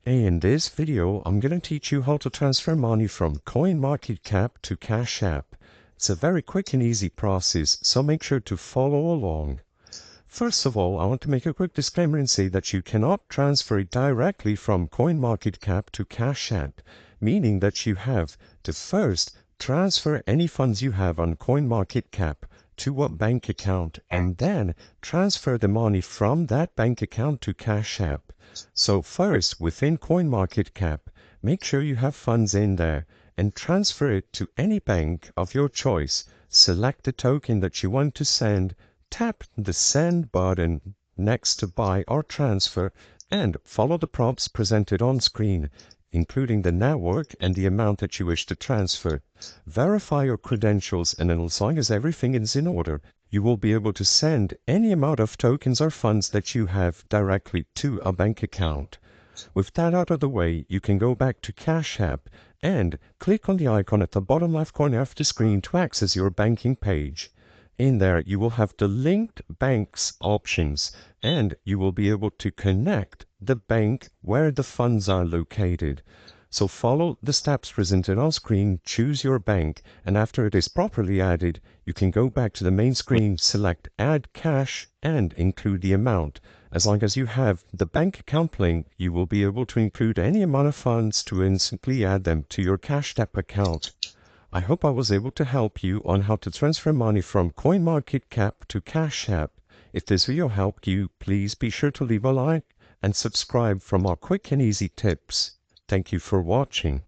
In this video, I'm going to teach you how to transfer money from CoinMarketCap to Cash App. It's a very quick and easy process, so make sure to follow along. First of all, I want to make a quick disclaimer and say that you cannot transfer directly from CoinMarketCap to Cash App, meaning that you have to first transfer any funds you have on CoinMarketCap to a bank account and then transfer the money from that bank account to Cash App. So first, within CoinMarketCap, make sure you have funds in there and transfer it to any bank of your choice. Select the token that you want to send, tap the send button next to buy or transfer, and follow the prompts presented on screen, including the network and the amount that you wish to transfer. Verify your credentials, and then as long as everything is in order, you will be able to send any amount of tokens or funds that you have directly to a bank account. With that out of the way, you can go back to Cash App and click on the icon at the bottom left corner of the screen to access your banking page. In there, you will have the linked banks options, and you will be able to connect the bank where the funds are located. So follow the steps presented on screen, choose your bank, and after it is properly added, you can go back to the main screen, select Add Cash, and include the amount. As long as you have the bank account link, you will be able to include any amount of funds to instantly add them to your Cash App account. I hope I was able to help you on how to transfer money from CoinMarketCap to Cash App. If this video helped you, please be sure to leave a like and subscribe for more quick and easy tips. Thank you for watching.